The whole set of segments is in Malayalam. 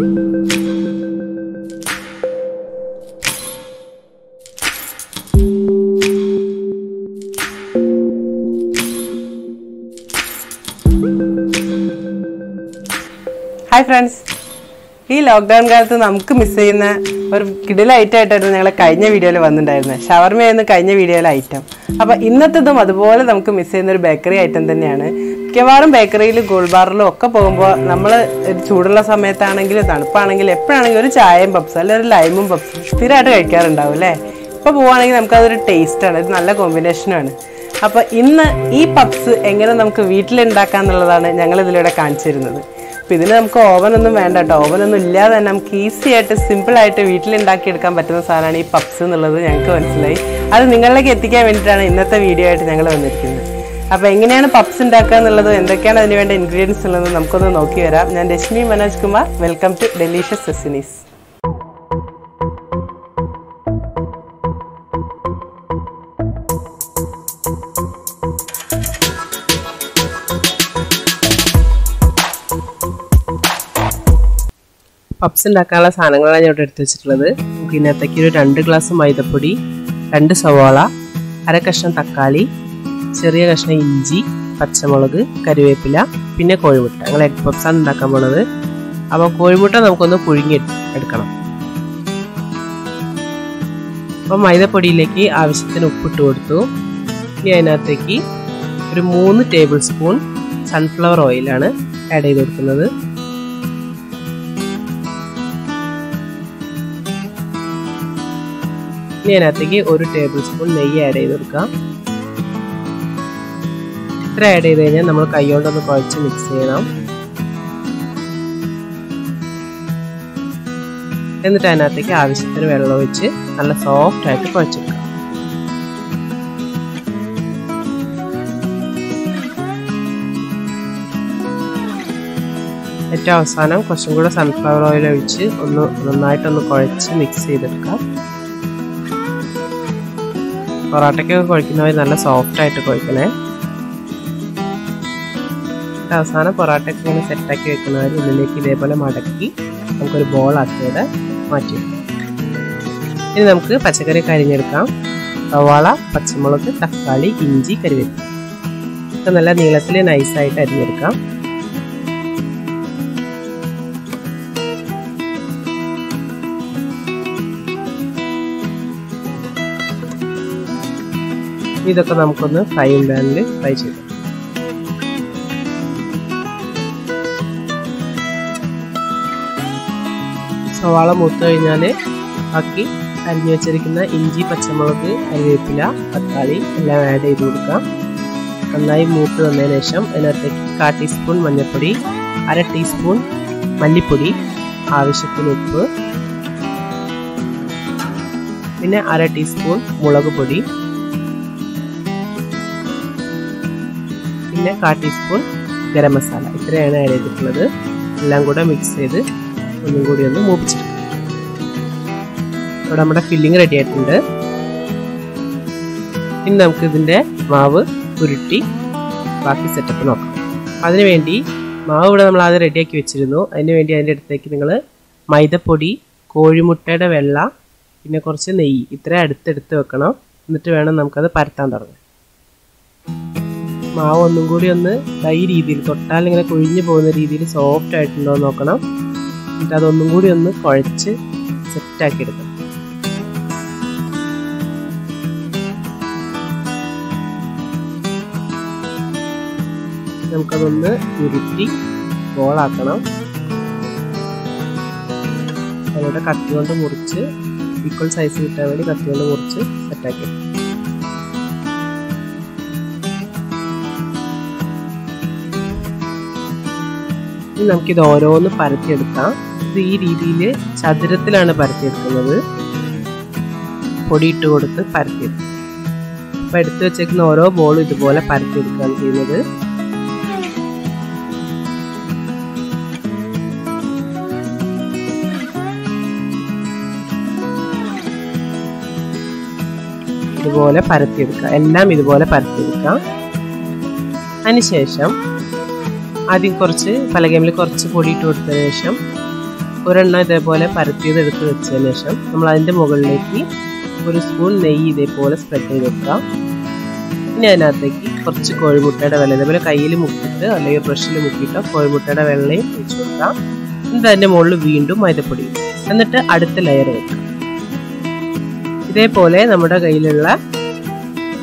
Hi friends, this lockdown കാലത്ത് നമുക്ക് മിസ് ചെയ്യുന്ന ഒരു കിടില ഐറ്റം ആയിട്ടായിരുന്നു ഞങ്ങൾ കഴിഞ്ഞ വീഡിയോയിൽ വന്നിട്ടുണ്ടായിരുന്നത്. ഷവർമ എന്ന കഴിഞ്ഞ വീഡിയോയിലെ ഐറ്റം. അപ്പോൾ ഇന്നത്തേതും അതുപോലെ നമുക്ക് മിസ് ചെയ്യുന്ന ഒരു ബേക്കറി ഐറ്റം തന്നെയാണ്. മിക്കവാറും ബേക്കറിയിലും ഗോൾഡ് ബാറിലും ഒക്കെ പോകുമ്പോൾ നമ്മൾ ചൂടുള്ള സമയത്താണെങ്കിലും തണുപ്പാണെങ്കിലും എപ്പോഴാണെങ്കിലും ഒരു ചായയും പപ്സ് അല്ലെങ്കിൽ ഒരു ലൈമും പപ്സും സ്ഥിരമായിട്ട് കഴിക്കാറുണ്ടാവും അല്ലേ? ഇപ്പോൾ പോവുകയാണെങ്കിൽ നമുക്കതൊരു ടേസ്റ്റാണ്, ഇത് നല്ല കോമ്പിനേഷനാണ്. അപ്പോൾ ഇന്ന് ഈ പപ്സ് എങ്ങനെ നമുക്ക് വീട്ടിലുണ്ടാക്കാം എന്നുള്ളതാണ് ഞങ്ങളിതിലൂടെ കാണിച്ചു തരുന്നത്. അപ്പോൾ ഇതിന് നമുക്ക് ഓവനൊന്നും വേണ്ട കേട്ടോ. ഓവനൊന്നും ഇല്ലാതെ തന്നെ നമുക്ക് ഈസി ആയിട്ട് സിമ്പിളായിട്ട് വീട്ടിലുണ്ടാക്കിയെടുക്കാൻ പറ്റുന്ന സാധനമാണ് ഈ പപ്സ് എന്നുള്ളത് ഞങ്ങൾക്ക് മനസ്സിലായി. അത് നിങ്ങളിലേക്ക് എത്തിക്കാൻ വേണ്ടിയിട്ടാണ് ഇന്നത്തെ വീഡിയോ ആയിട്ട് ഞങ്ങൾ വന്നിരിക്കുന്നത്. അപ്പോൾ എങ്ങനെയാണ് പപ്സ് ഉണ്ടാക്കുക എന്നുള്ളതും എന്തൊക്കെയാണ് അതിന് വേണ്ട ഇൻഗ്രീഡിയൻസ് ഉള്ളതെന്ന് നമുക്കൊന്ന് നോക്കി വരാം. ഞാൻ Destiny Manoj Kumar. Welcome to Delicious Destinies. Puffs ഉണ്ടാക്കാനുള്ള സാധനങ്ങളാണ് ഞാൻ ഇവിടെ എടുത്ത് വെച്ചിട്ടുള്ളത്. നമുക്ക് ഇതിനകത്തേക്ക് ഒരു 2 ഗ്ലാസ് മൈദപ്പൊടി, 2 സവാള, അര കഷ്ണം തക്കാളി, ചെറിയ കഷ്ണം ഇഞ്ചി, പച്ചമുളക്, കറിവേപ്പില, പിന്നെ കോഴിമുട്ട. ഞങ്ങൾ എഗ് പപ്സാണ് ഉണ്ടാക്കാൻ പോണത്. അപ്പോൾ കോഴിമുട്ട നമുക്കൊന്ന് പുഴുങ്ങി എടുക്കണം. അപ്പോൾ മൈദപ്പൊടിയിലേക്ക് ആവശ്യത്തിന് ഉപ്പിട്ട് കൊടുത്തു. ഇനി അതിനകത്തേക്ക് ഒരു 3 ടേബിൾ സ്പൂൺ സൺഫ്ലവർ ഓയിലാണ് ആഡ് ചെയ്ത് കൊടുക്കുന്നത്. ഇനി അതിനകത്തേക്ക് 1 ടേബിൾ സ്പൂൺ നെയ്യ് ആഡ് ചെയ്ത് കൊടുക്കാം. ഇത്ര ആഡ് ചെയ്ത് കഴിഞ്ഞാൽ നമ്മൾ കൈകൊണ്ടൊന്ന് കുഴച്ച് മിക്സ് ചെയ്യണം. എന്നിട്ട് അതിനകത്തേക്ക് ആവശ്യത്തിന് വെള്ളം ഒഴിച്ച് നല്ല സോഫ്റ്റ് ആയിട്ട് കുഴച്ചെടുക്കാം. ഏറ്റവും അവസാനം കുറച്ചും കൂടെ സൺഫ്ലവർ ഓയിൽ ഒഴിച്ച് ഒന്ന് നന്നായിട്ടൊന്ന് കുഴച്ച് മിക്സ് ചെയ്തെടുക്കാം. പൊറോട്ടയ്ക്കൊക്കെ കുഴക്കുന്നവർ നല്ല സോഫ്റ്റായിട്ട് കുഴക്കണേ. അവസാനം പൊറോട്ടയ്ക്ക് ഇങ്ങനെ സെറ്റാക്കി വെക്കുന്നവർ ഉള്ളിലേക്ക് ഇതേപോലെ മടക്കി നമുക്കൊരു ബോളാക്കിയത് മാറ്റി വെക്കാം. ഇനി നമുക്ക് പച്ചക്കറി അരിഞ്ഞെടുക്കാം. സവാള, പച്ചമുളക്, തക്കാളി, ഇഞ്ചി, കറിവേപ്പില ഒക്കെ നല്ല നീളത്തിൽ നൈസായിട്ട് അരിഞ്ഞെടുക്കാം. ഇതൊക്കെ നമുക്കൊന്ന് ഫ്രൈയിങ് പാനിൽ ഫ്രൈ ചെയ്ത് സവാള മൂത്ത് കഴിഞ്ഞാൽ ബാക്കി അരിഞ്ഞു വെച്ചിരിക്കുന്ന ഇഞ്ചി, പച്ചമുളക്, കറിവേപ്പില, തക്കാളി എല്ലാം ആഡ് ചെയ്ത് കൊടുക്കാം. നന്നായി മൂത്ത് വന്നതിന് ശേഷം അതിനകത്തേക്ക് 1/4 ടീസ്പൂൺ മഞ്ഞൾപ്പൊടി, 1/2 ടീസ്പൂൺ മല്ലിപ്പൊടി, ആവശ്യത്തിന് ഉപ്പ്, പിന്നെ 1/2 ടീസ്പൂൺ മുളക് പൊടി, പിന്നെ 1/4 ടീസ്പൂൺ ഗരം മസാല. ഇത്രയാണ് ആഡ് ചെയ്തിട്ടുള്ളത്. എല്ലാം കൂടെ മിക്സ് ചെയ്ത് ഒന്നും കൂടി ഒന്ന് മൂപ്പിച്ചെടുക്കാം. ഇവിടെ നമ്മുടെ ഫില്ലിങ് റെഡി ആയിട്ടുണ്ട്. ഇനി നമുക്ക് ഇതിൻ്റെ മാവ് ഉരുട്ടി ബാക്കി സെറ്റപ്പ് നോക്കാം. അതിനുവേണ്ടി മാവ് ഇവിടെ നമ്മൾ ആദ്യം റെഡിയാക്കി വെച്ചിരുന്നു. അതിന് വേണ്ടി അതിൻ്റെ അടുത്തേക്ക് നിങ്ങൾ മൈദപ്പൊടി, കോഴിമുട്ടയുടെ വെള്ള, പിന്നെ കുറച്ച് നെയ്യ് ഇത്ര അടുത്തെടുത്ത് വെക്കണം. എന്നിട്ട് വേണം നമുക്കത് പരത്താൻ തുടങ്ങാൻ. മാവ് ഒന്നും കൂടി ഒന്ന് ഈ രീതിയിൽ തൊട്ടാൽ ഇങ്ങനെ കൊഴിഞ്ഞു പോകുന്ന രീതിയിൽ സോഫ്റ്റ് ആയിട്ടുണ്ടോ എന്ന് നോക്കണം. എന്നിട്ട് അതൊന്നും കൂടി ഒന്ന് കുഴച്ച് സെറ്റാക്കി എടുക്കണം. നമുക്കതൊന്ന് ഉരുട്ടി ബോളാക്കണം. അതുകൊണ്ട് കത്തി കൊണ്ട് മുറിച്ച് ഈക്വൽ സൈസ് കിട്ടാൻ വേണ്ടി കത്തി കൊണ്ട് മുറിച്ച് സെറ്റാക്കി എടുക്കണം. നമുക്കിത് ഓരോന്ന് പരത്തിയെടുക്കാം. ഇത് ഈ രീതിയിൽ ചതുരത്തിലാണ് പരത്തിയെടുക്കുന്നത്. പൊടിയിട്ട് കൊടുത്ത് പരത്തിയെടുക്കും. അപ്പം എടുത്തു വെച്ചേക്കുന്ന ഓരോ ബോളും ഇതുപോലെ പരത്തിയെടുക്കുകയാണ് ചെയ്യുന്നത്. ഇതുപോലെ പരത്തിയെടുക്കുക. എല്ലാം ഇതുപോലെ പരത്തിയെടുക്കാം. അതിനുശേഷം ആദ്യം കുറച്ച് പലകേമിൽ കുറച്ച് പൊടിയിട്ട് കൊടുത്തതിന് ശേഷം ഒരെണ്ണം ഇതേപോലെ പരത്തിയത് എടുത്ത് വെച്ചതിന് ശേഷം നമ്മൾ അതിൻ്റെ മുകളിലേക്ക് ഒരു സ്പൂൺ നെയ്യ് ഇതേപോലെ സ്പ്രെഡ് ചെയ്ത് വെക്കാം. ഇനി അതിനകത്തേക്ക് കുറച്ച് കോഴിമുട്ടയുടെ വെള്ളം ഇതേപോലെ കയ്യിൽ മുക്കിയിട്ട് അല്ലെങ്കിൽ ബ്രഷിൽ മുക്കിയിട്ടോ കോഴിമുട്ടയുടെ വെള്ളയും ഒഴിച്ച് വെക്കാം. എന്നിട്ട് അതിൻ്റെ മുകളിൽ വീണ്ടും മൈദപ്പൊടി, എന്നിട്ട് അടുത്ത ലെയർ വെക്കാം. ഇതേപോലെ നമ്മുടെ കയ്യിലുള്ള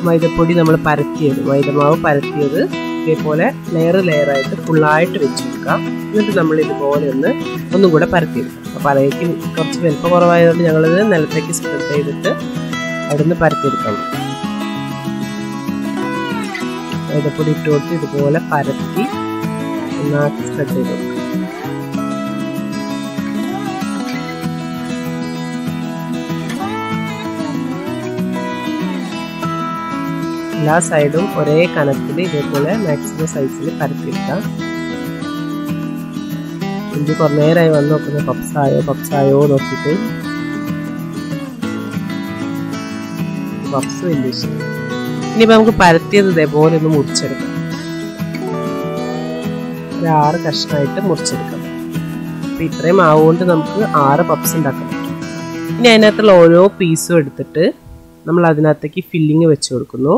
മൈദപ്പൊടി നമ്മൾ പരത്തിയത്, മൈദമാവ് പരത്തിയത് ഇതേപോലെ ലെയറായിട്ട് ഫുള്ളായിട്ട് വെച്ച് കൊടുക്കാം. എന്നിട്ട് നമ്മൾ ഇതുപോലെ ഒന്നും കൂടെ പരത്തിയെടുക്കാം. അപ്പോൾ അതിലേക്ക് കുറച്ച് വലിപ്പം കുറവായതുകൊണ്ട് ഞങ്ങളിത് നിലത്തേക്ക് സ്പ്രെഡ് ചെയ്തിട്ട് അവിടുന്ന് പരത്തിയെടുക്കാം. മൈദപ്പൊടി ഇട്ട് കൊടുത്ത് ഇതുപോലെ പരത്തി ഒന്നാക്കി സ്പ്രെഡ് ചെയ്ത് കൊടുക്കാം. എല്ലാ സൈഡും ഒരേ കനത്തിൽ ഇതേപോലെ മാക്സിമം സൈസിൽ പരത്തിയെടുക്കാം. എനിക്ക് കുറേ നേരമായി വന്ന് നോക്കുന്നത് പപ്സായോ നോക്കിയിട്ട് പപ്സ് വലിയ ഇഷ്ടം. ഇനിയിപ്പോൾ നമുക്ക് പരത്തിയത് ഇതേപോലെ ഒന്ന് മുറിച്ചെടുക്കാം. ഒരു 6 കഷ്ണമായിട്ട് മുറിച്ചെടുക്കാം. അപ്പം ഇത്രയും ആവുകൊണ്ട് നമുക്ക് 6 പപ്സ് ഉണ്ടാക്കാൻ പറ്റും. ഇനി അതിനകത്തുള്ള ഓരോ പീസും എടുത്തിട്ട് നമ്മൾ അതിനകത്തേക്ക് ഫില്ലിങ് വെച്ച് കൊടുക്കുന്നു.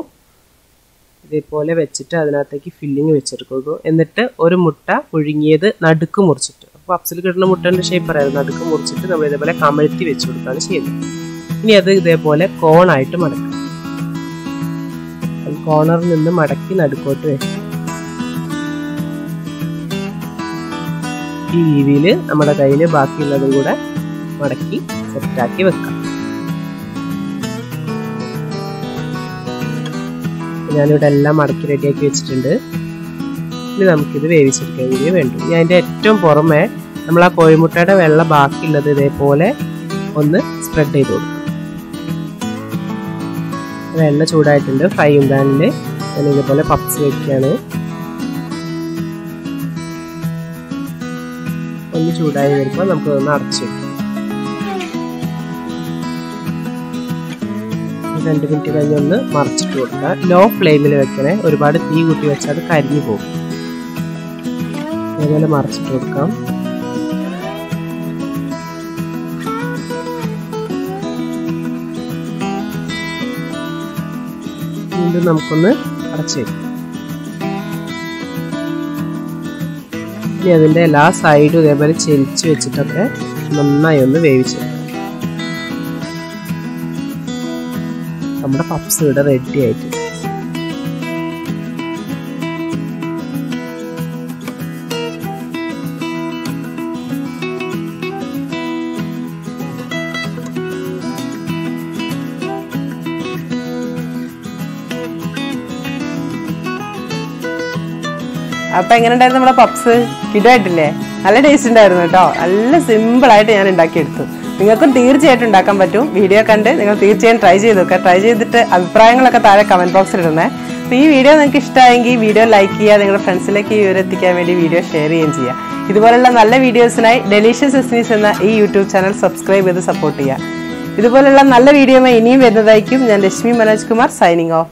ഇതേപോലെ വെച്ചിട്ട് അതിനകത്തേക്ക് ഫില്ലിങ് വെച്ചെടുക്കുന്നു. എന്നിട്ട് ഒരു മുട്ട പുഴുങ്ങിയത് നടുക്ക് മുറിച്ചിട്ട്, പപ്സിൽ കിട്ടുന്ന മുട്ടേൻ്റെ ഷേപ്പ് പറയാം, നടുക്ക് മുറിച്ചിട്ട് നമ്മൾ ഇതേപോലെ കമഴ്ത്തി വെച്ച് കൊടുക്കുകയാണ് ചെയ്യുന്നത്. ഇനി അത് ഇതേപോലെ കോണായിട്ട് മടക്കാം. കോർണറിൽ നിന്ന് മടക്കി നടുക്കോട്ട് വെക്കാം. ഈ രീതിയിൽ നമ്മുടെ കയ്യിൽ ബാക്കിയുള്ളതും കൂടെ മടക്കി സെറ്റാക്കി വെക്കാം. ഞാനിവിടെ എല്ലാം മടക്കി റെഡിയാക്കി വെച്ചിട്ടുണ്ട്. ഇനി നമുക്കിത് വേവിച്ചെടുക്കാൻ വേണ്ടി വേണ്ടു. ഇനി അതിൻ്റെ ഏറ്റവും പുറമെ നമ്മൾ ആ കോഴിമുട്ടയുടെ വെള്ള ബാക്കിയുള്ളത് ഇതേപോലെ ഒന്ന് സ്പ്രെഡ് ചെയ്ത് കൊടുക്കും. എണ്ണ ചൂടായിട്ടുണ്ട്. ഫ്രൈയിങ് പാനിൽ ഞാൻ ഇതേപോലെ പപ്സ് വയ്ക്കുകയാണ്. ഒന്ന് ചൂടായി വരുമ്പോൾ നമുക്ക് ഒന്ന് അടച്ചു വയ്ക്കാം. 2 മിനിറ്റ് കഴിഞ്ഞ് ഒന്ന് മറിച്ചിട്ട് കൊടുക്കുക. ലോ ഫ്ലെയിമിൽ വെക്കണേ, ഒരുപാട് തീ കൂട്ടി വെച്ചാൽ അത് കരിഞ്ഞു പോകും. അതേപോലെ മറിച്ചിട്ട് കൊടുക്കാം. വീണ്ടും നമുക്കൊന്ന് അടച്ചു വയ്ക്കാം. ഇനി അതിൻ്റെ എല്ലാ സൈഡും ഇതേപോലെ ചെരിച്ച് വെച്ചിട്ടൊക്കെ നന്നായി ഒന്ന് വേവിച്ചെടുക്കാം. നമ്മുടെ പപ്സ് ഇവിടെ റെഡി ആയിട്ട്. അപ്പൊ എങ്ങനെ ഉണ്ടായിരുന്നു നമ്മുടെ പപ്സ്? കിടായിട്ടില്ലേ? നല്ല ടേസ്റ്റ് ഉണ്ടായിരുന്നു കേട്ടോ. നല്ല സിമ്പിളായിട്ട് ഞാൻ ഉണ്ടാക്കിയെടുത്തു. നിങ്ങൾക്കും തീർച്ചയായിട്ടും ഉണ്ടാക്കാൻ പറ്റും. വീഡിയോ കണ്ട് നിങ്ങൾ തീർച്ചയായും ട്രൈ ചെയ്ത് നോക്കുക. ട്രൈ ചെയ്തിട്ട് അഭിപ്രായങ്ങളൊക്കെ താഴെ കമന്റ് ബോക്സിൽ ഇടണേ. അപ്പോൾ ഈ വീഡിയോ നിങ്ങൾക്ക് ഇഷ്ടമായെങ്കിൽ വീഡിയോ ലൈക്ക് ചെയ്യുക, നിങ്ങളുടെ ഫ്രണ്ട്സിലേക്ക് ഈ വിവരം എത്തിക്കാൻ വേണ്ടി വീഡിയോ ഷെയർ ചെയ്യുകയും ചെയ്യുക. ഇതുപോലുള്ള നല്ല വീഡിയോസിനായി ഡെലീഷ്യസ് ഡെസ്റ്റിനീസ് എന്ന ഈ യൂട്യൂബ് ചാനൽ സബ്സ്ക്രൈബ് ചെയ്ത് സപ്പോർട്ട് ചെയ്യുക. ഇതുപോലുള്ള നല്ല വീഡിയോയുമായി ഇനിയും വരുന്നതായിരിക്കും. ഞാൻ ലക്ഷ്മി മനോജ് കുമാർ, സൈനിങ് ഓഫ്.